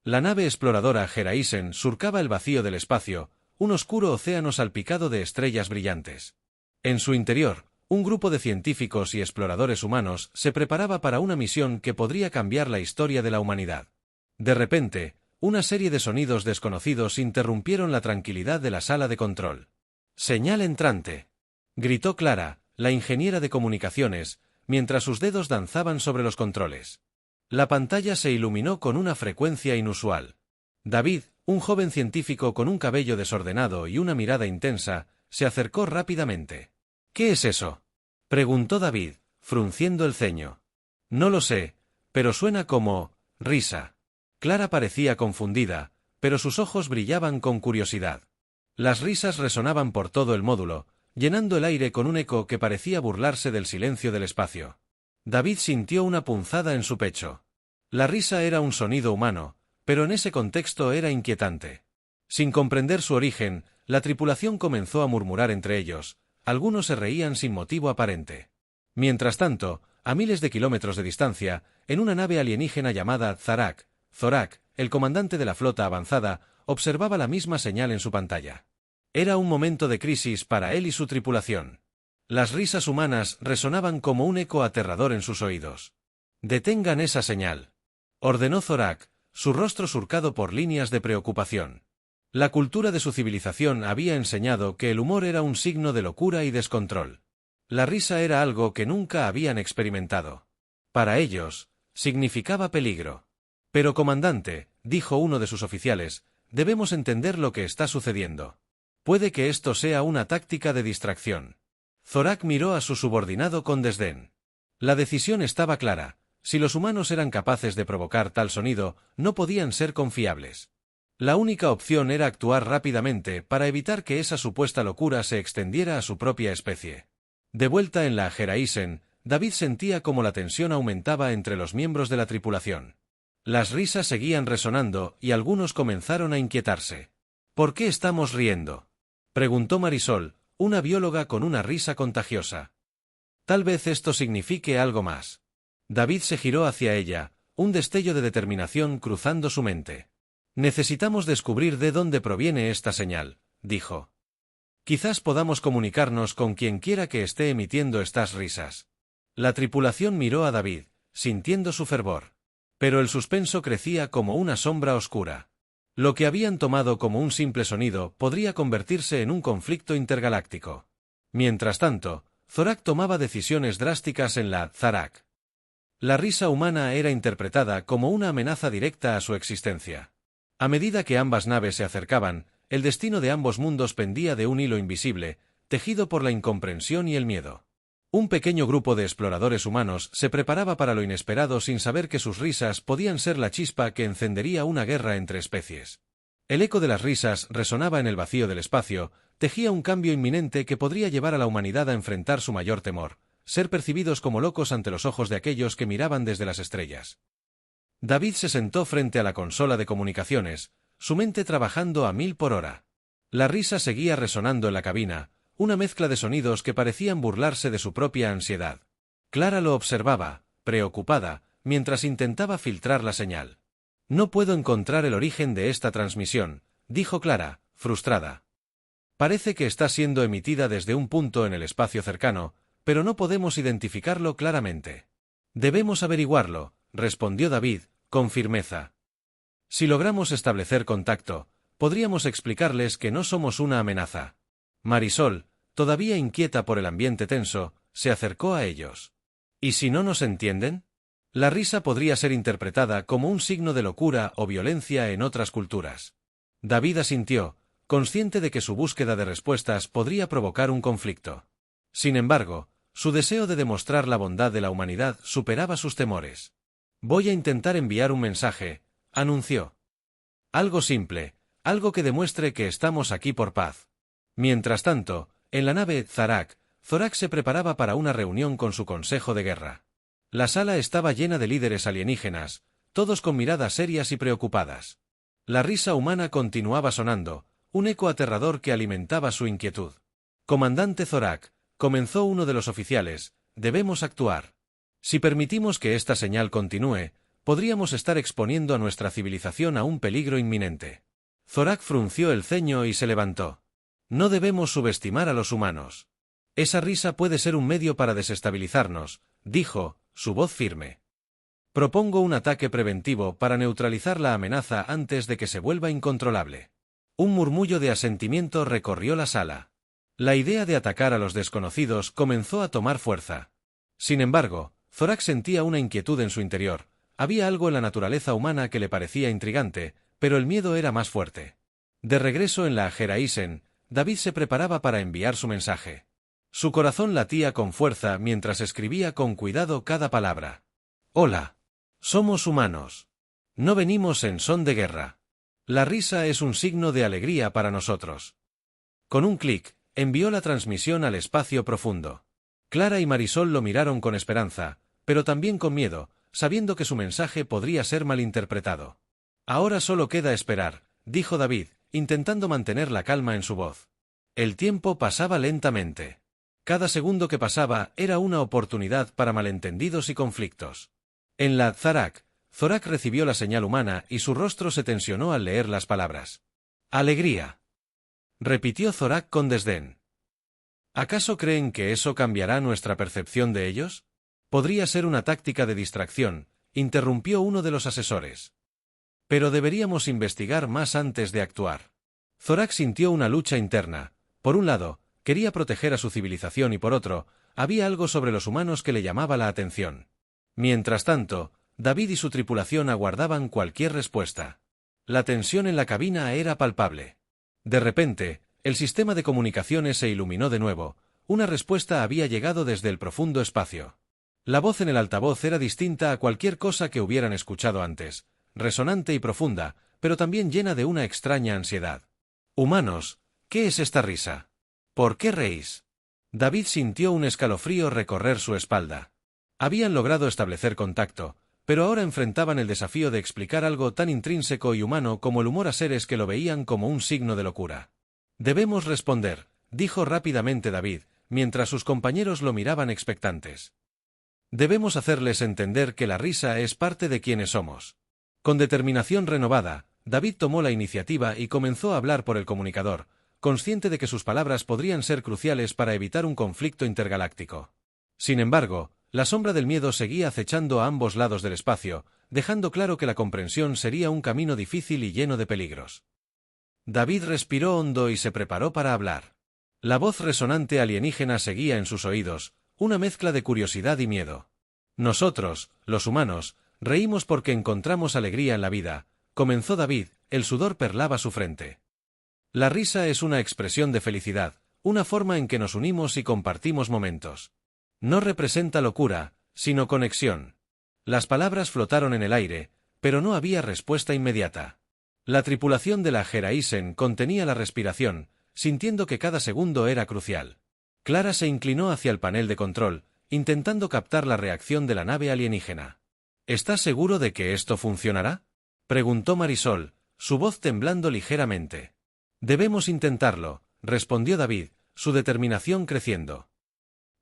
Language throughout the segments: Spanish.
La nave exploradora Geraisen surcaba el vacío del espacio, un oscuro océano salpicado de estrellas brillantes. En su interior, un grupo de científicos y exploradores humanos se preparaba para una misión que podría cambiar la historia de la humanidad. De repente, una serie de sonidos desconocidos interrumpieron la tranquilidad de la sala de control. «Señal entrante», gritó Clara, la ingeniera de comunicaciones, mientras sus dedos danzaban sobre los controles. La pantalla se iluminó con una frecuencia inusual. David, un joven científico con un cabello desordenado y una mirada intensa, se acercó rápidamente. «¿Qué es eso?», preguntó David, frunciendo el ceño. «No lo sé, pero suena como risa». Clara parecía confundida, pero sus ojos brillaban con curiosidad. Las risas resonaban por todo el módulo, llenando el aire con un eco que parecía burlarse del silencio del espacio. David sintió una punzada en su pecho. La risa era un sonido humano, pero en ese contexto era inquietante. Sin comprender su origen, la tripulación comenzó a murmurar entre ellos, algunos se reían sin motivo aparente. Mientras tanto, a miles de kilómetros de distancia, en una nave alienígena llamada Zorak, el comandante de la flota avanzada, observaba la misma señal en su pantalla. Era un momento de crisis para él y su tripulación. Las risas humanas resonaban como un eco aterrador en sus oídos. «Detengan esa señal», ordenó Zorak, su rostro surcado por líneas de preocupación. La cultura de su civilización había enseñado que el humor era un signo de locura y descontrol. La risa era algo que nunca habían experimentado. Para ellos, significaba peligro. «Pero comandante», dijo uno de sus oficiales, «debemos entender lo que está sucediendo. Puede que esto sea una táctica de distracción». Zorak miró a su subordinado con desdén. La decisión estaba clara. Si los humanos eran capaces de provocar tal sonido, no podían ser confiables. La única opción era actuar rápidamente para evitar que esa supuesta locura se extendiera a su propia especie. De vuelta en la Geraisen, David sentía como la tensión aumentaba entre los miembros de la tripulación. Las risas seguían resonando y algunos comenzaron a inquietarse. «¿Por qué estamos riendo?», preguntó Marisol, una bióloga con una risa contagiosa. «Tal vez esto signifique algo más». David se giró hacia ella, un destello de determinación cruzando su mente. «Necesitamos descubrir de dónde proviene esta señal», dijo. «Quizás podamos comunicarnos con quien quiera que esté emitiendo estas risas». La tripulación miró a David, sintiendo su fervor. Pero el suspenso crecía como una sombra oscura. Lo que habían tomado como un simple sonido podría convertirse en un conflicto intergaláctico. Mientras tanto, Zorak tomaba decisiones drásticas en la Zarak. La risa humana era interpretada como una amenaza directa a su existencia. A medida que ambas naves se acercaban, el destino de ambos mundos pendía de un hilo invisible, tejido por la incomprensión y el miedo. Un pequeño grupo de exploradores humanos se preparaba para lo inesperado sin saber que sus risas podían ser la chispa que encendería una guerra entre especies. El eco de las risas resonaba en el vacío del espacio, tejía un cambio inminente que podría llevar a la humanidad a enfrentar su mayor temor, ser percibidos como locos ante los ojos de aquellos que miraban desde las estrellas. David se sentó frente a la consola de comunicaciones, su mente trabajando a 1000 por hora. La risa seguía resonando en la cabina, una mezcla de sonidos que parecían burlarse de su propia ansiedad. Clara lo observaba, preocupada, mientras intentaba filtrar la señal. «No puedo encontrar el origen de esta transmisión», dijo Clara, frustrada. «Parece que está siendo emitida desde un punto en el espacio cercano, pero no podemos identificarlo claramente». «Debemos averiguarlo», respondió David, con firmeza. «Si logramos establecer contacto, podríamos explicarles que no somos una amenaza». Marisol, todavía inquieta por el ambiente tenso, se acercó a ellos. «¿Y si no nos entienden?». La risa podría ser interpretada como un signo de locura o violencia en otras culturas. David asintió, consciente de que su búsqueda de respuestas podría provocar un conflicto. Sin embargo, su deseo de demostrar la bondad de la humanidad superaba sus temores. «Voy a intentar enviar un mensaje», anunció. «Algo simple, algo que demuestre que estamos aquí por paz». Mientras tanto, en la nave Zorak se preparaba para una reunión con su consejo de guerra. La sala estaba llena de líderes alienígenas, todos con miradas serias y preocupadas. La risa humana continuaba sonando, un eco aterrador que alimentaba su inquietud. «Comandante Zorak», comenzó uno de los oficiales, «debemos actuar. Si permitimos que esta señal continúe, podríamos estar exponiendo a nuestra civilización a un peligro inminente. Zorak frunció el ceño y se levantó. No debemos subestimar a los humanos. Esa risa puede ser un medio para desestabilizarnos, dijo, su voz firme. Propongo un ataque preventivo para neutralizar la amenaza antes de que se vuelva incontrolable. Un murmullo de asentimiento recorrió la sala. La idea de atacar a los desconocidos comenzó a tomar fuerza. Sin embargo, Zorak sentía una inquietud en su interior. Había algo en la naturaleza humana que le parecía intrigante, pero el miedo era más fuerte. De regreso en la Geraisen, David se preparaba para enviar su mensaje. Su corazón latía con fuerza mientras escribía con cuidado cada palabra. Hola. Somos humanos. No venimos en son de guerra. La risa es un signo de alegría para nosotros. Con un clic, envió la transmisión al espacio profundo. Clara y Marisol lo miraron con esperanza, pero también con miedo, sabiendo que su mensaje podría ser malinterpretado. Ahora solo queda esperar, dijo David, intentando mantener la calma en su voz. El tiempo pasaba lentamente. Cada segundo que pasaba era una oportunidad para malentendidos y conflictos. En la Zarak, Zorak recibió la señal humana y su rostro se tensionó al leer las palabras. Alegría. Repitió Zorak con desdén. ¿Acaso creen que eso cambiará nuestra percepción de ellos? Podría ser una táctica de distracción, interrumpió uno de los asesores. Pero deberíamos investigar más antes de actuar. Zorak sintió una lucha interna. Por un lado, quería proteger a su civilización y por otro, había algo sobre los humanos que le llamaba la atención. Mientras tanto, David y su tripulación aguardaban cualquier respuesta. La tensión en la cabina era palpable. De repente, el sistema de comunicaciones se iluminó de nuevo. Una respuesta había llegado desde el profundo espacio. La voz en el altavoz era distinta a cualquier cosa que hubieran escuchado antes, resonante y profunda, pero también llena de una extraña ansiedad. Humanos, ¿qué es esta risa? ¿Por qué reís? David sintió un escalofrío recorrer su espalda. Habían logrado establecer contacto, pero ahora enfrentaban el desafío de explicar algo tan intrínseco y humano como el humor a seres que lo veían como un signo de locura. Debemos responder, dijo rápidamente David, mientras sus compañeros lo miraban expectantes. Debemos hacerles entender que la risa es parte de quienes somos. Con determinación renovada, David tomó la iniciativa y comenzó a hablar por el comunicador, consciente de que sus palabras podrían ser cruciales para evitar un conflicto intergaláctico. Sin embargo, la sombra del miedo seguía acechando a ambos lados del espacio, dejando claro que la comprensión sería un camino difícil y lleno de peligros. David respiró hondo y se preparó para hablar. La voz resonante alienígena seguía en sus oídos, una mezcla de curiosidad y miedo. Nosotros, los humanos, reímos porque encontramos alegría en la vida, comenzó David, el sudor perlaba su frente. La risa es una expresión de felicidad, una forma en que nos unimos y compartimos momentos. No representa locura, sino conexión. Las palabras flotaron en el aire, pero no había respuesta inmediata. La tripulación de la Geraisen contenía la respiración, sintiendo que cada segundo era crucial. Clara se inclinó hacia el panel de control, intentando captar la reacción de la nave alienígena. ¿Estás seguro de que esto funcionará?, preguntó Marisol, su voz temblando ligeramente. Debemos intentarlo, respondió David, su determinación creciendo.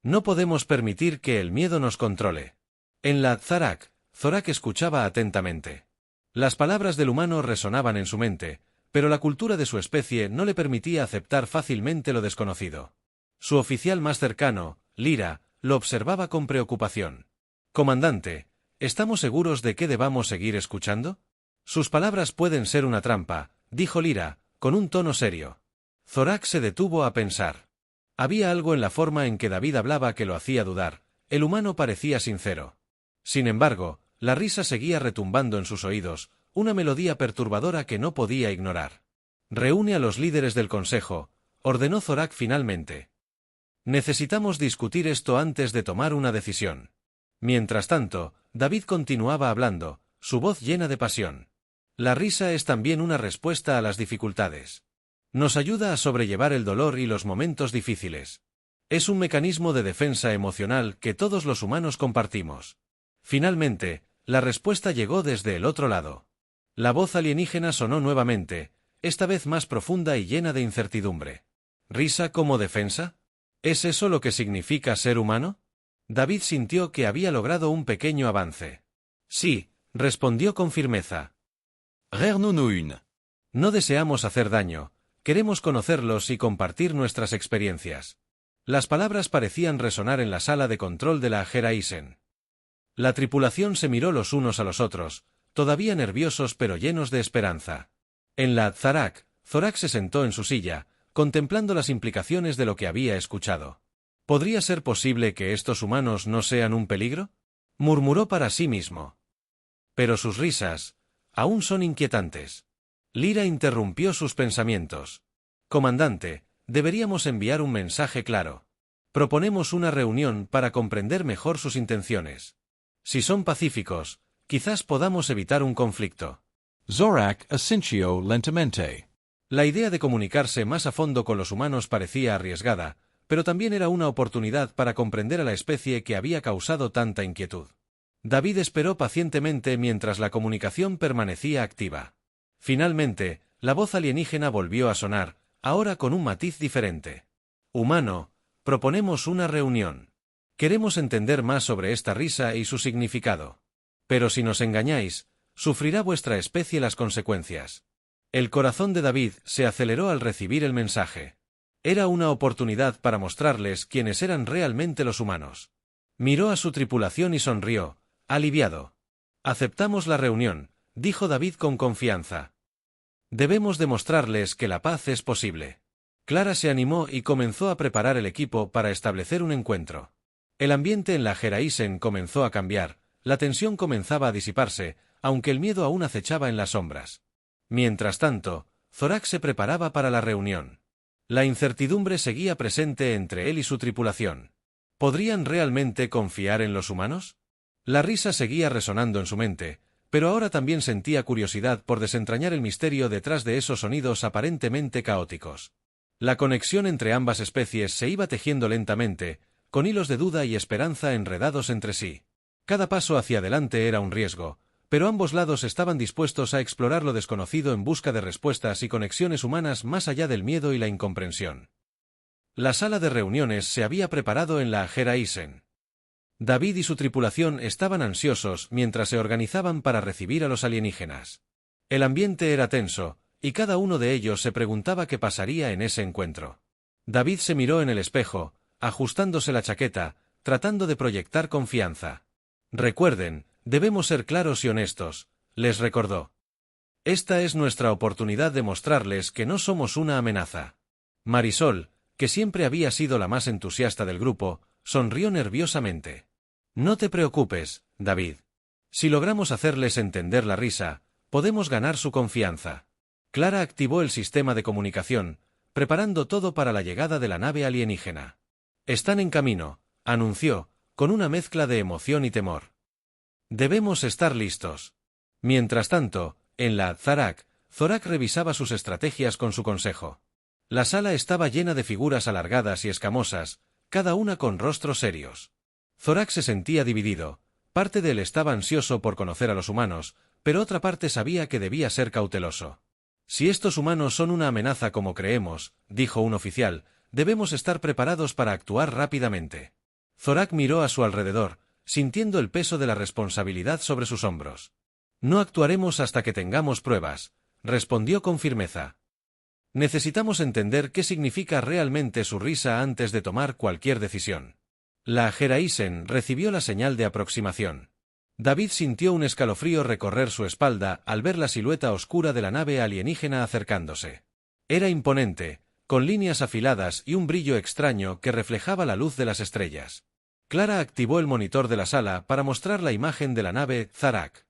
No podemos permitir que el miedo nos controle. En la Zarak, Zorak escuchaba atentamente. Las palabras del humano resonaban en su mente, pero la cultura de su especie no le permitía aceptar fácilmente lo desconocido. Su oficial más cercano, Lyra, lo observaba con preocupación. «Comandante, ¿estamos seguros de que debamos seguir escuchando?» «Sus palabras pueden ser una trampa», dijo Lyra, con un tono serio. Zorak se detuvo a pensar. Había algo en la forma en que David hablaba que lo hacía dudar. El humano parecía sincero. Sin embargo, la risa seguía retumbando en sus oídos, una melodía perturbadora que no podía ignorar. «Reúne a los líderes del consejo», ordenó Zorak finalmente. «Necesitamos discutir esto antes de tomar una decisión». Mientras tanto, David continuaba hablando, su voz llena de pasión. La risa es también una respuesta a las dificultades. Nos ayuda a sobrellevar el dolor y los momentos difíciles. Es un mecanismo de defensa emocional que todos los humanos compartimos. Finalmente, la respuesta llegó desde el otro lado. La voz alienígena sonó nuevamente, esta vez más profunda y llena de incertidumbre. ¿Risa como defensa? ¿Es eso lo que significa ser humano? David sintió que había logrado un pequeño avance. Sí, respondió con firmeza. Rernonu une. No deseamos hacer daño, queremos conocerlos y compartir nuestras experiencias. Las palabras parecían resonar en la sala de control de la Geraisen. La tripulación se miró los unos a los otros, todavía nerviosos pero llenos de esperanza. En la Zarak, Zorak se sentó en su silla, contemplando las implicaciones de lo que había escuchado. ¿Podría ser posible que estos humanos no sean un peligro?, murmuró para sí mismo. Pero sus risas aún son inquietantes. Lyra interrumpió sus pensamientos. Comandante, deberíamos enviar un mensaje claro. Proponemos una reunión para comprender mejor sus intenciones. Si son pacíficos, quizás podamos evitar un conflicto. Zorak asintió lentamente. La idea de comunicarse más a fondo con los humanos parecía arriesgada, pero también era una oportunidad para comprender a la especie que había causado tanta inquietud. David esperó pacientemente mientras la comunicación permanecía activa. Finalmente, la voz alienígena volvió a sonar, ahora con un matiz diferente. Humano, proponemos una reunión. Queremos entender más sobre esta risa y su significado. Pero si nos engañáis, sufrirá vuestra especie las consecuencias. El corazón de David se aceleró al recibir el mensaje. Era una oportunidad para mostrarles quiénes eran realmente los humanos. Miró a su tripulación y sonrió, aliviado. Aceptamos la reunión, dijo David con confianza. Debemos demostrarles que la paz es posible. Clara se animó y comenzó a preparar el equipo para establecer un encuentro. El ambiente en la Geraisen comenzó a cambiar, la tensión comenzaba a disiparse, aunque el miedo aún acechaba en las sombras. Mientras tanto, Zorak se preparaba para la reunión. La incertidumbre seguía presente entre él y su tripulación. ¿Podrían realmente confiar en los humanos? La risa seguía resonando en su mente, pero ahora también sentía curiosidad por desentrañar el misterio detrás de esos sonidos aparentemente caóticos. La conexión entre ambas especies se iba tejiendo lentamente, con hilos de duda y esperanza enredados entre sí. Cada paso hacia adelante era un riesgo, pero ambos lados estaban dispuestos a explorar lo desconocido en busca de respuestas y conexiones humanas más allá del miedo y la incomprensión. La sala de reuniones se había preparado en la Geraisen. David y su tripulación estaban ansiosos mientras se organizaban para recibir a los alienígenas. El ambiente era tenso, y cada uno de ellos se preguntaba qué pasaría en ese encuentro. David se miró en el espejo, ajustándose la chaqueta, tratando de proyectar confianza. Recuerden, debemos ser claros y honestos, les recordó. Esta es nuestra oportunidad de mostrarles que no somos una amenaza. Marisol, que siempre había sido la más entusiasta del grupo, sonrió nerviosamente. No te preocupes, David. Si logramos hacerles entender la risa, podemos ganar su confianza. Clara activó el sistema de comunicación, preparando todo para la llegada de la nave alienígena. Están en camino, anunció, con una mezcla de emoción y temor. Debemos estar listos. Mientras tanto, en la Zarak, Zorak revisaba sus estrategias con su consejo. La sala estaba llena de figuras alargadas y escamosas, cada una con rostros serios. Zorak se sentía dividido, parte de él estaba ansioso por conocer a los humanos, pero otra parte sabía que debía ser cauteloso. Si estos humanos son una amenaza como creemos, dijo un oficial, debemos estar preparados para actuar rápidamente. Zorak miró a su alrededor, sintiendo el peso de la responsabilidad sobre sus hombros. No actuaremos hasta que tengamos pruebas, respondió con firmeza. Necesitamos entender qué significa realmente su risa antes de tomar cualquier decisión. La Geraisen recibió la señal de aproximación. David sintió un escalofrío recorrer su espalda al ver la silueta oscura de la nave alienígena acercándose. Era imponente, con líneas afiladas y un brillo extraño que reflejaba la luz de las estrellas. Clara activó el monitor de la sala para mostrar la imagen de la nave Zarak.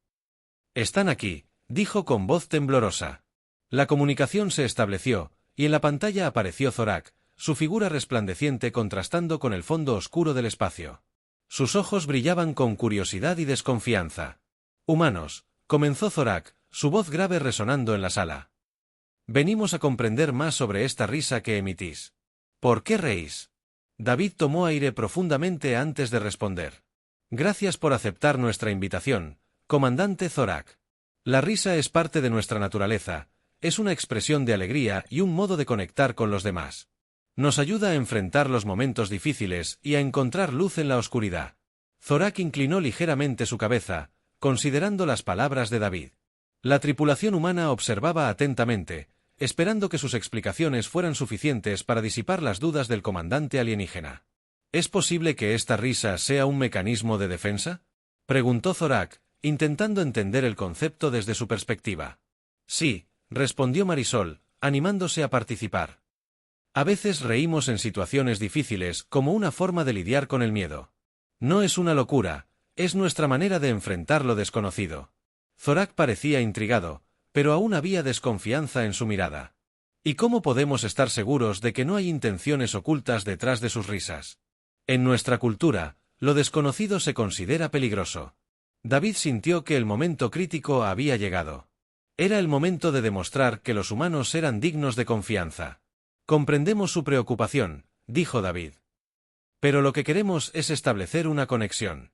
«Están aquí», dijo con voz temblorosa. La comunicación se estableció, y en la pantalla apareció Zorak, su figura resplandeciente contrastando con el fondo oscuro del espacio. Sus ojos brillaban con curiosidad y desconfianza. «Humanos», comenzó Zorak, su voz grave resonando en la sala. «Venimos a comprender más sobre esta risa que emitís. ¿Por qué reís?» David tomó aire profundamente antes de responder. «Gracias por aceptar nuestra invitación, comandante Zorak. La risa es parte de nuestra naturaleza, es una expresión de alegría y un modo de conectar con los demás. Nos ayuda a enfrentar los momentos difíciles y a encontrar luz en la oscuridad». Zorak inclinó ligeramente su cabeza, considerando las palabras de David. La tripulación humana observaba atentamente, esperando que sus explicaciones fueran suficientes para disipar las dudas del comandante alienígena. ¿Es posible que esta risa sea un mecanismo de defensa?, preguntó Zorak, intentando entender el concepto desde su perspectiva. Sí, respondió Marisol, animándose a participar. A veces reímos en situaciones difíciles como una forma de lidiar con el miedo. No es una locura, es nuestra manera de enfrentar lo desconocido. Zorak parecía intrigado, pero aún había desconfianza en su mirada. ¿Y cómo podemos estar seguros de que no hay intenciones ocultas detrás de sus risas? En nuestra cultura, lo desconocido se considera peligroso. David sintió que el momento crítico había llegado. Era el momento de demostrar que los humanos eran dignos de confianza. Comprendemos su preocupación, dijo David. Pero lo que queremos es establecer una conexión.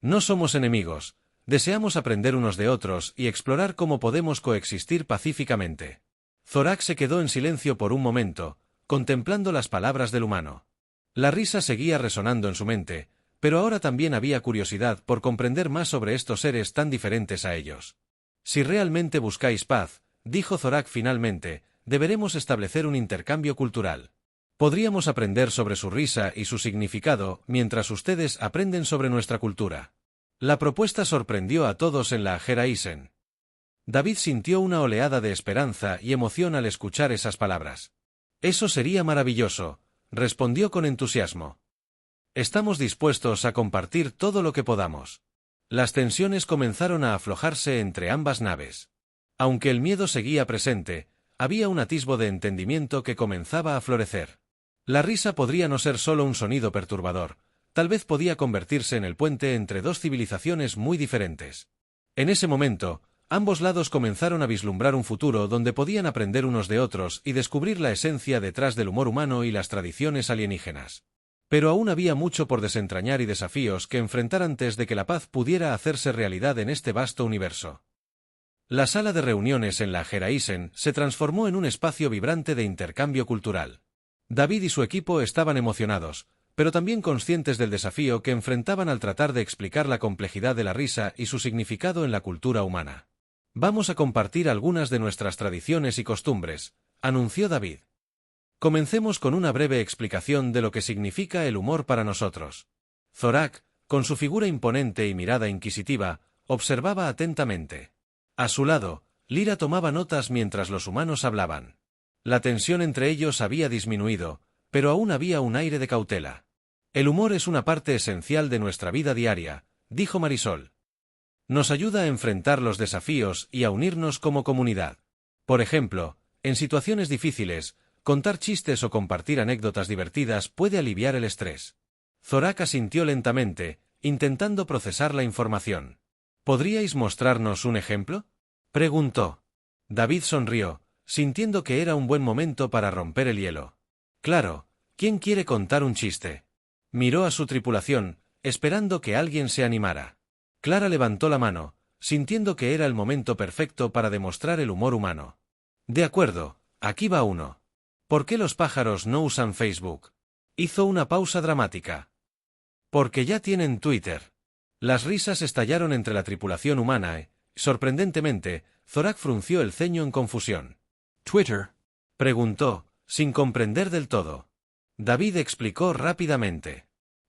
No somos enemigos, deseamos aprender unos de otros y explorar cómo podemos coexistir pacíficamente. Zorak se quedó en silencio por un momento, contemplando las palabras del humano. La risa seguía resonando en su mente, pero ahora también había curiosidad por comprender más sobre estos seres tan diferentes a ellos. Si realmente buscáis paz, dijo Zorak finalmente, deberemos establecer un intercambio cultural. Podríamos aprender sobre su risa y su significado mientras ustedes aprenden sobre nuestra cultura. La propuesta sorprendió a todos en la Geraisen. David sintió una oleada de esperanza y emoción al escuchar esas palabras. Eso sería maravilloso, respondió con entusiasmo. Estamos dispuestos a compartir todo lo que podamos. Las tensiones comenzaron a aflojarse entre ambas naves. Aunque el miedo seguía presente, había un atisbo de entendimiento que comenzaba a florecer. La risa podría no ser solo un sonido perturbador, tal vez podía convertirse en el puente entre dos civilizaciones muy diferentes. En ese momento, ambos lados comenzaron a vislumbrar un futuro donde podían aprender unos de otros y descubrir la esencia detrás del humor humano y las tradiciones alienígenas. Pero aún había mucho por desentrañar y desafíos que enfrentar antes de que la paz pudiera hacerse realidad en este vasto universo. La sala de reuniones en la Geraisen se transformó en un espacio vibrante de intercambio cultural. David y su equipo estaban emocionados, pero también conscientes del desafío que enfrentaban al tratar de explicar la complejidad de la risa y su significado en la cultura humana. Vamos a compartir algunas de nuestras tradiciones y costumbres, anunció David. Comencemos con una breve explicación de lo que significa el humor para nosotros. Zorak, con su figura imponente y mirada inquisitiva, observaba atentamente. A su lado, Lyra tomaba notas mientras los humanos hablaban. La tensión entre ellos había disminuido, pero aún había un aire de cautela. El humor es una parte esencial de nuestra vida diaria, dijo Marisol. Nos ayuda a enfrentar los desafíos y a unirnos como comunidad. Por ejemplo, en situaciones difíciles, contar chistes o compartir anécdotas divertidas puede aliviar el estrés. Zorak asintió lentamente, intentando procesar la información. ¿Podríais mostrarnos un ejemplo?, preguntó. David sonrió, sintiendo que era un buen momento para romper el hielo. Claro, ¿quién quiere contar un chiste? Miró a su tripulación, esperando que alguien se animara. Clara levantó la mano, sintiendo que era el momento perfecto para demostrar el humor humano. De acuerdo, aquí va uno. ¿Por qué los pájaros no usan Facebook? Hizo una pausa dramática. Porque ya tienen Twitter. Las risas estallaron entre la tripulación humana y, sorprendentemente, Zorak frunció el ceño en confusión. Twitter, preguntó, sin comprender del todo. David explicó rápidamente.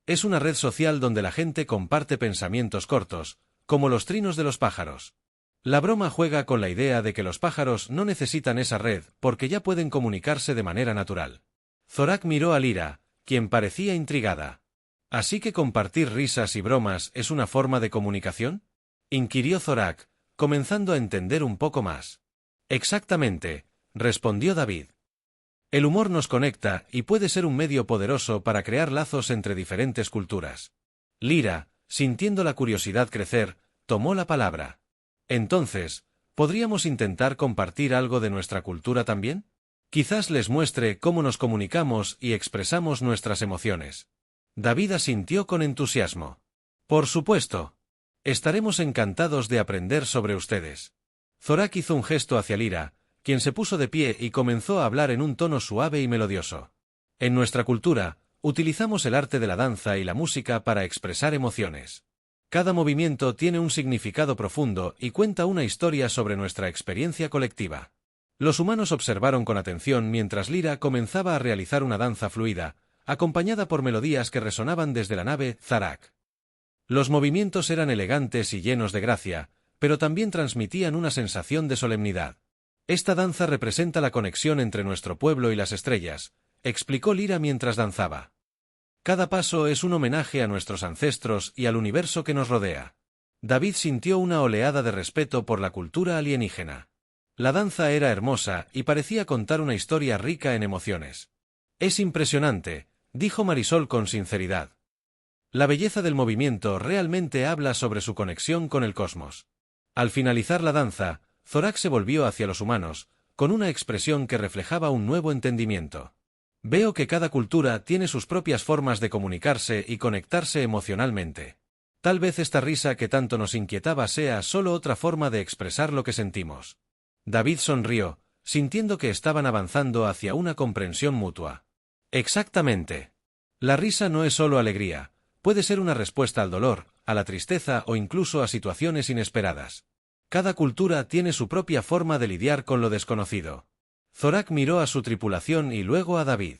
Es una red social donde la gente comparte pensamientos cortos, como los trinos de los pájaros. La broma juega con la idea de que los pájaros no necesitan esa red porque ya pueden comunicarse de manera natural. Zorak miró a Lyra, quien parecía intrigada. ¿Así que compartir risas y bromas es una forma de comunicación?, inquirió Zorak, comenzando a entender un poco más. Exactamente, respondió David. El humor nos conecta y puede ser un medio poderoso para crear lazos entre diferentes culturas. Lyra, sintiendo la curiosidad crecer, tomó la palabra. Entonces, ¿podríamos intentar compartir algo de nuestra cultura también? Quizás les muestre cómo nos comunicamos y expresamos nuestras emociones. David asintió con entusiasmo. Por supuesto. Estaremos encantados de aprender sobre ustedes. Zorak hizo un gesto hacia Lyra, quien se puso de pie y comenzó a hablar en un tono suave y melodioso. En nuestra cultura, utilizamos el arte de la danza y la música para expresar emociones. Cada movimiento tiene un significado profundo y cuenta una historia sobre nuestra experiencia colectiva. Los humanos observaron con atención mientras Lyra comenzaba a realizar una danza fluida, acompañada por melodías que resonaban desde la nave Zarak. Los movimientos eran elegantes y llenos de gracia, pero también transmitían una sensación de solemnidad. Esta danza representa la conexión entre nuestro pueblo y las estrellas, explicó Lyra mientras danzaba. Cada paso es un homenaje a nuestros ancestros y al universo que nos rodea. David sintió una oleada de respeto por la cultura alienígena. La danza era hermosa y parecía contar una historia rica en emociones. Es impresionante, dijo Marisol con sinceridad. La belleza del movimiento realmente habla sobre su conexión con el cosmos. Al finalizar la danza, Zorak se volvió hacia los humanos, con una expresión que reflejaba un nuevo entendimiento. Veo que cada cultura tiene sus propias formas de comunicarse y conectarse emocionalmente. Tal vez esta risa que tanto nos inquietaba sea solo otra forma de expresar lo que sentimos. David sonrió, sintiendo que estaban avanzando hacia una comprensión mutua. Exactamente. La risa no es solo alegría, puede ser una respuesta al dolor, a la tristeza o incluso a situaciones inesperadas. Cada cultura tiene su propia forma de lidiar con lo desconocido. Zorak miró a su tripulación y luego a David.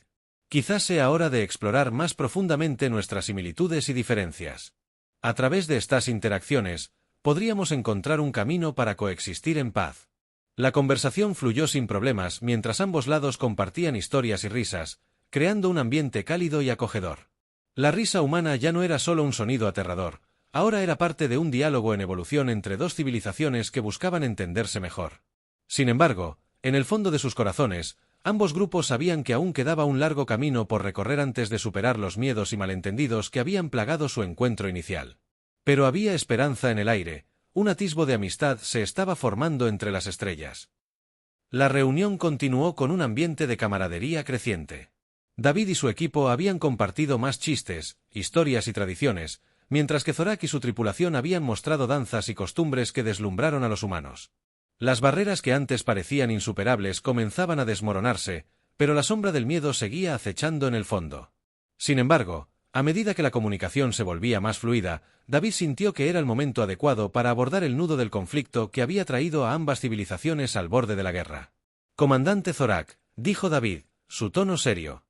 Quizás sea hora de explorar más profundamente nuestras similitudes y diferencias. A través de estas interacciones, podríamos encontrar un camino para coexistir en paz. La conversación fluyó sin problemas mientras ambos lados compartían historias y risas, creando un ambiente cálido y acogedor. La risa humana ya no era solo un sonido aterrador, ahora era parte de un diálogo en evolución entre dos civilizaciones que buscaban entenderse mejor. Sin embargo, en el fondo de sus corazones, ambos grupos sabían que aún quedaba un largo camino por recorrer antes de superar los miedos y malentendidos que habían plagado su encuentro inicial. Pero había esperanza en el aire, un atisbo de amistad se estaba formando entre las estrellas. La reunión continuó con un ambiente de camaradería creciente. David y su equipo habían compartido más chistes, historias y tradiciones, mientras que Zorak y su tripulación habían mostrado danzas y costumbres que deslumbraron a los humanos. Las barreras que antes parecían insuperables comenzaban a desmoronarse, pero la sombra del miedo seguía acechando en el fondo. Sin embargo, a medida que la comunicación se volvía más fluida, David sintió que era el momento adecuado para abordar el nudo del conflicto que había traído a ambas civilizaciones al borde de la guerra. Comandante Zorak, dijo David, su tono serio.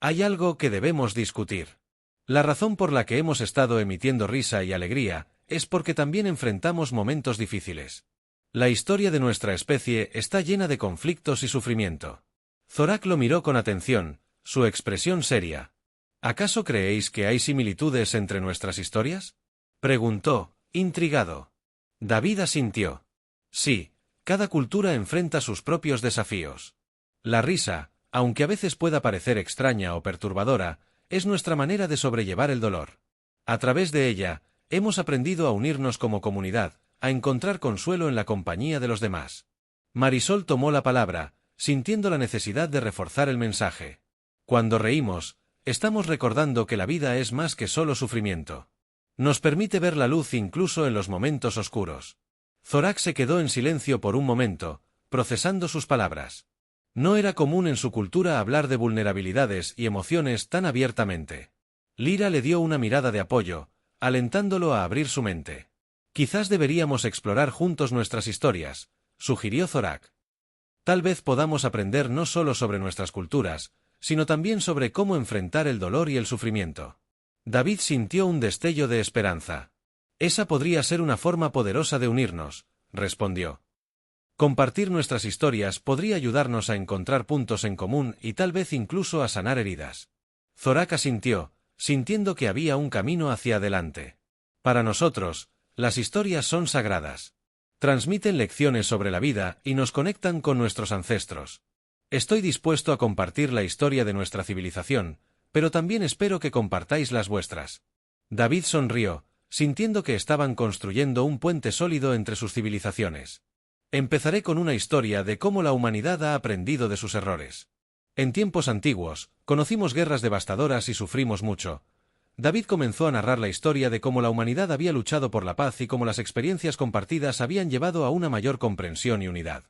Hay algo que debemos discutir. La razón por la que hemos estado emitiendo risa y alegría es porque también enfrentamos momentos difíciles. La historia de nuestra especie está llena de conflictos y sufrimiento. Zorak lo miró con atención, su expresión seria. ¿Acaso creéis que hay similitudes entre nuestras historias? Preguntó, intrigado. David asintió. Sí, cada cultura enfrenta sus propios desafíos. La risa, aunque a veces pueda parecer extraña o perturbadora, es nuestra manera de sobrellevar el dolor. A través de ella, hemos aprendido a unirnos como comunidad, a encontrar consuelo en la compañía de los demás. Marisol tomó la palabra, sintiendo la necesidad de reforzar el mensaje. Cuando reímos, estamos recordando que la vida es más que solo sufrimiento. Nos permite ver la luz incluso en los momentos oscuros. Zorak se quedó en silencio por un momento, procesando sus palabras. No era común en su cultura hablar de vulnerabilidades y emociones tan abiertamente. Lyra le dio una mirada de apoyo, alentándolo a abrir su mente. Quizás deberíamos explorar juntos nuestras historias, sugirió Zorak. Tal vez podamos aprender no solo sobre nuestras culturas, sino también sobre cómo enfrentar el dolor y el sufrimiento. David sintió un destello de esperanza. Esa podría ser una forma poderosa de unirnos, respondió. Compartir nuestras historias podría ayudarnos a encontrar puntos en común y tal vez incluso a sanar heridas. Zorak asintió, sintiendo que había un camino hacia adelante. Para nosotros, las historias son sagradas. Transmiten lecciones sobre la vida y nos conectan con nuestros ancestros. Estoy dispuesto a compartir la historia de nuestra civilización, pero también espero que compartáis las vuestras. David sonrió, sintiendo que estaban construyendo un puente sólido entre sus civilizaciones. Empezaré con una historia de cómo la humanidad ha aprendido de sus errores. En tiempos antiguos, conocimos guerras devastadoras y sufrimos mucho. David comenzó a narrar la historia de cómo la humanidad había luchado por la paz y cómo las experiencias compartidas habían llevado a una mayor comprensión y unidad.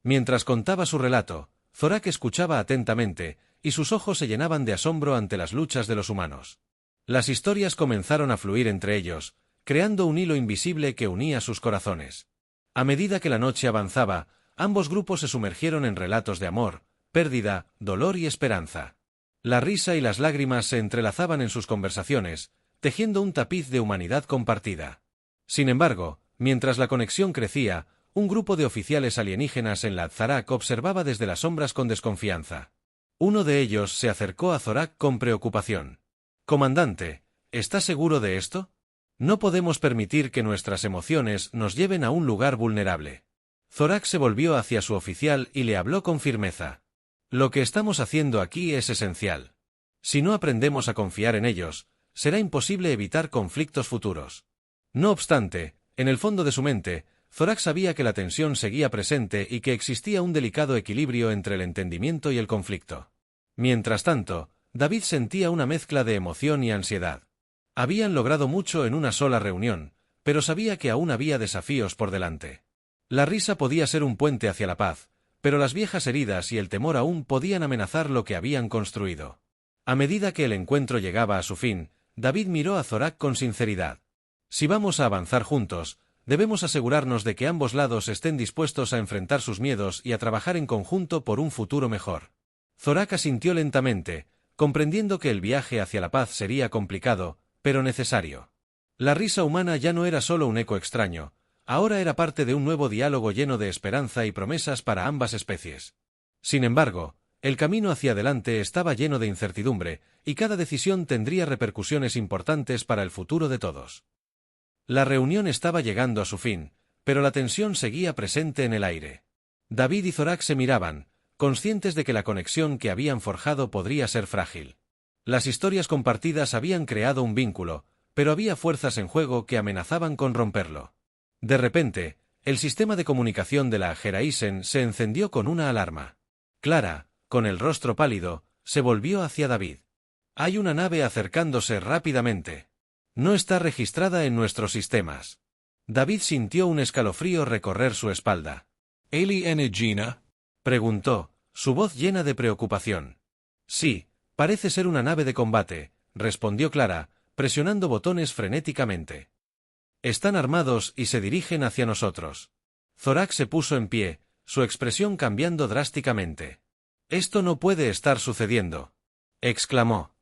Mientras contaba su relato, Zorak escuchaba atentamente, y sus ojos se llenaban de asombro ante las luchas de los humanos. Las historias comenzaron a fluir entre ellos, creando un hilo invisible que unía sus corazones. A medida que la noche avanzaba, ambos grupos se sumergieron en relatos de amor, pérdida, dolor y esperanza. La risa y las lágrimas se entrelazaban en sus conversaciones, tejiendo un tapiz de humanidad compartida. Sin embargo, mientras la conexión crecía, un grupo de oficiales alienígenas en la Zarak observaba desde las sombras con desconfianza. Uno de ellos se acercó a Zorak con preocupación. «Comandante, ¿está seguro de esto? No podemos permitir que nuestras emociones nos lleven a un lugar vulnerable». Zorak se volvió hacia su oficial y le habló con firmeza. «Lo que estamos haciendo aquí es esencial. Si no aprendemos a confiar en ellos, será imposible evitar conflictos futuros». No obstante, en el fondo de su mente, Zorak sabía que la tensión seguía presente y que existía un delicado equilibrio entre el entendimiento y el conflicto. Mientras tanto, David sentía una mezcla de emoción y ansiedad. Habían logrado mucho en una sola reunión, pero sabía que aún había desafíos por delante. La risa podía ser un puente hacia la paz, pero las viejas heridas y el temor aún podían amenazar lo que habían construido. A medida que el encuentro llegaba a su fin, David miró a Zorak con sinceridad. «Si vamos a avanzar juntos, debemos asegurarnos de que ambos lados estén dispuestos a enfrentar sus miedos y a trabajar en conjunto por un futuro mejor». Zorak asintió lentamente, comprendiendo que el viaje hacia la paz sería complicado, pero necesario. La risa humana ya no era solo un eco extraño, ahora era parte de un nuevo diálogo lleno de esperanza y promesas para ambas especies. Sin embargo, el camino hacia adelante estaba lleno de incertidumbre, y cada decisión tendría repercusiones importantes para el futuro de todos. La reunión estaba llegando a su fin, pero la tensión seguía presente en el aire. David y Zorak se miraban, conscientes de que la conexión que habían forjado podría ser frágil. Las historias compartidas habían creado un vínculo, pero había fuerzas en juego que amenazaban con romperlo. De repente, el sistema de comunicación de la Geraisen se encendió con una alarma. Clara, con el rostro pálido, se volvió hacia David. «Hay una nave acercándose rápidamente. No está registrada en nuestros sistemas». David sintió un escalofrío recorrer su espalda. «¿Alienígena?», preguntó, su voz llena de preocupación. «Sí, parece ser una nave de combate», respondió Clara, presionando botones frenéticamente. «Están armados y se dirigen hacia nosotros». Zorak se puso en pie, su expresión cambiando drásticamente. «Esto no puede estar sucediendo», exclamó.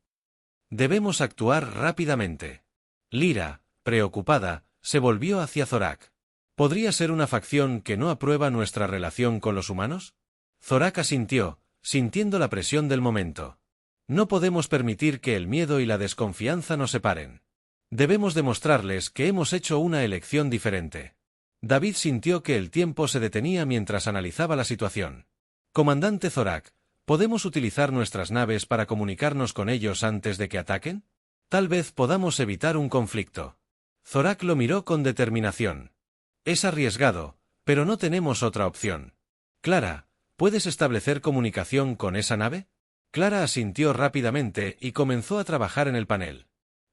«Debemos actuar rápidamente». Lyra, preocupada, se volvió hacia Zorak. «¿Podría ser una facción que no aprueba nuestra relación con los humanos?». Zorak asintió, sintiendo la presión del momento. «No podemos permitir que el miedo y la desconfianza nos separen. Debemos demostrarles que hemos hecho una elección diferente». David sintió que el tiempo se detenía mientras analizaba la situación. «Comandante Zorak, ¿podemos utilizar nuestras naves para comunicarnos con ellos antes de que ataquen? Tal vez podamos evitar un conflicto». Zorak lo miró con determinación. «Es arriesgado, pero no tenemos otra opción». «Clara, ¿puedes establecer comunicación con esa nave?». Clara asintió rápidamente y comenzó a trabajar en el panel.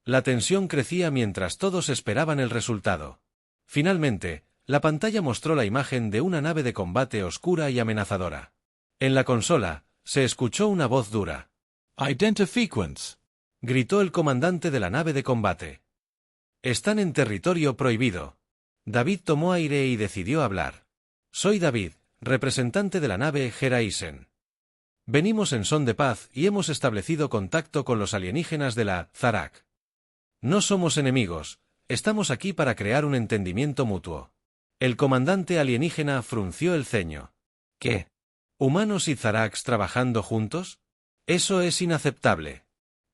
La tensión crecía mientras todos esperaban el resultado. Finalmente, la pantalla mostró la imagen de una nave de combate oscura y amenazadora. En la consola, se escuchó una voz dura. «Identifiquance», gritó el comandante de la nave de combate. «Están en territorio prohibido». David tomó aire y decidió hablar. «Soy David, representante de la nave Geraisen. Venimos en son de paz y hemos establecido contacto con los alienígenas de la Zarak. No somos enemigos, estamos aquí para crear un entendimiento mutuo». El comandante alienígena frunció el ceño. «¿Qué? ¿Humanos y Zaraks trabajando juntos? Eso es inaceptable.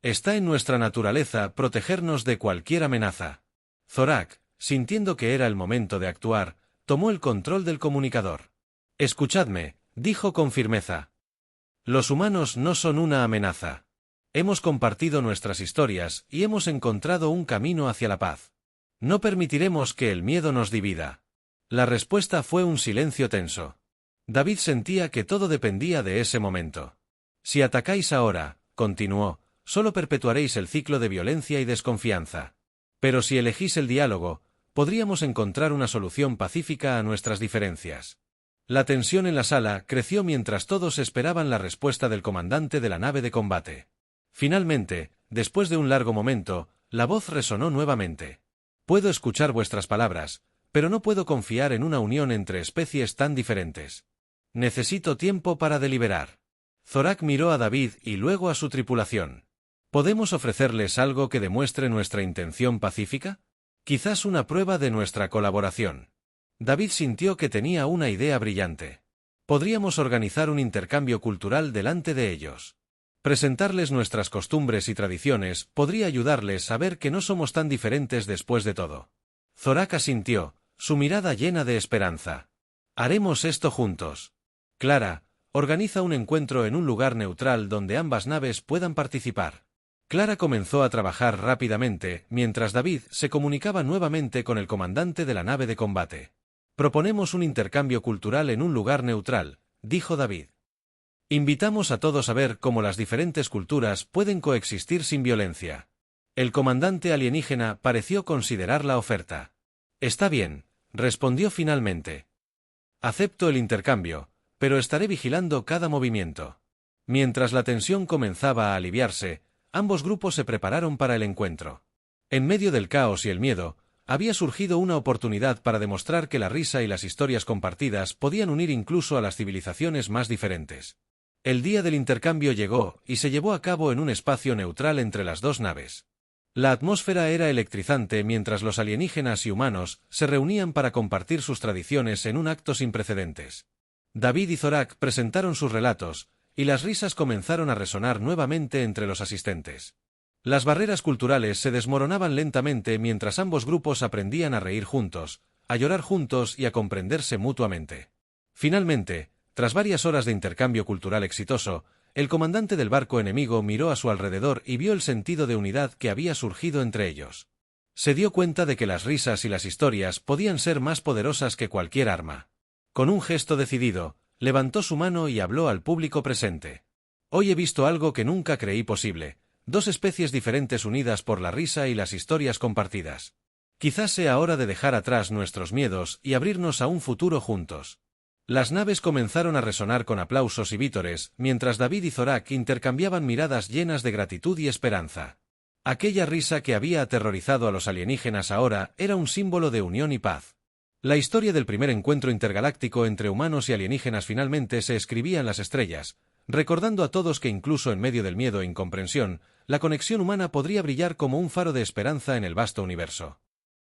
Está en nuestra naturaleza protegernos de cualquier amenaza». Zorak, sintiendo que era el momento de actuar, tomó el control del comunicador. «Escuchadme», dijo con firmeza. «Los humanos no son una amenaza. Hemos compartido nuestras historias y hemos encontrado un camino hacia la paz. No permitiremos que el miedo nos divida». La respuesta fue un silencio tenso. David sentía que todo dependía de ese momento. «Si atacáis ahora», continuó, «solo perpetuaréis el ciclo de violencia y desconfianza. Pero si elegís el diálogo, podríamos encontrar una solución pacífica a nuestras diferencias». La tensión en la sala creció mientras todos esperaban la respuesta del comandante de la nave de combate. Finalmente, después de un largo momento, la voz resonó nuevamente. Puedo escuchar vuestras palabras, pero no puedo confiar en una unión entre especies tan diferentes. Necesito tiempo para deliberar. Zorak miró a David y luego a su tripulación. ¿Podemos ofrecerles algo que demuestre nuestra intención pacífica? Quizás una prueba de nuestra colaboración. David sintió que tenía una idea brillante. Podríamos organizar un intercambio cultural delante de ellos. Presentarles nuestras costumbres y tradiciones podría ayudarles a ver que no somos tan diferentes después de todo. Zorak asintió, su mirada llena de esperanza. Haremos esto juntos. Clara, organiza un encuentro en un lugar neutral donde ambas naves puedan participar. Clara comenzó a trabajar rápidamente, mientras David se comunicaba nuevamente con el comandante de la nave de combate. Proponemos un intercambio cultural en un lugar neutral, dijo David. Invitamos a todos a ver cómo las diferentes culturas pueden coexistir sin violencia. El comandante alienígena pareció considerar la oferta. Está bien, respondió finalmente. Acepto el intercambio, pero estaré vigilando cada movimiento. Mientras la tensión comenzaba a aliviarse, ambos grupos se prepararon para el encuentro. En medio del caos y el miedo, había surgido una oportunidad para demostrar que la risa y las historias compartidas podían unir incluso a las civilizaciones más diferentes. El día del intercambio llegó y se llevó a cabo en un espacio neutral entre las dos naves. La atmósfera era electrizante mientras los alienígenas y humanos se reunían para compartir sus tradiciones en un acto sin precedentes. David y Zorak presentaron sus relatos, y las risas comenzaron a resonar nuevamente entre los asistentes. Las barreras culturales se desmoronaban lentamente mientras ambos grupos aprendían a reír juntos, a llorar juntos y a comprenderse mutuamente. Finalmente, tras varias horas de intercambio cultural exitoso, el comandante del barco enemigo miró a su alrededor y vio el sentido de unidad que había surgido entre ellos. Se dio cuenta de que las risas y las historias podían ser más poderosas que cualquier arma. Con un gesto decidido, levantó su mano y habló al público presente. Hoy he visto algo que nunca creí posible, dos especies diferentes unidas por la risa y las historias compartidas. Quizás sea hora de dejar atrás nuestros miedos y abrirnos a un futuro juntos. Las naves comenzaron a resonar con aplausos y vítores, mientras David y Zorak intercambiaban miradas llenas de gratitud y esperanza. Aquella risa que había aterrorizado a los alienígenas ahora era un símbolo de unión y paz. La historia del primer encuentro intergaláctico entre humanos y alienígenas finalmente se escribía en las estrellas, recordando a todos que incluso en medio del miedo e incomprensión, la conexión humana podría brillar como un faro de esperanza en el vasto universo.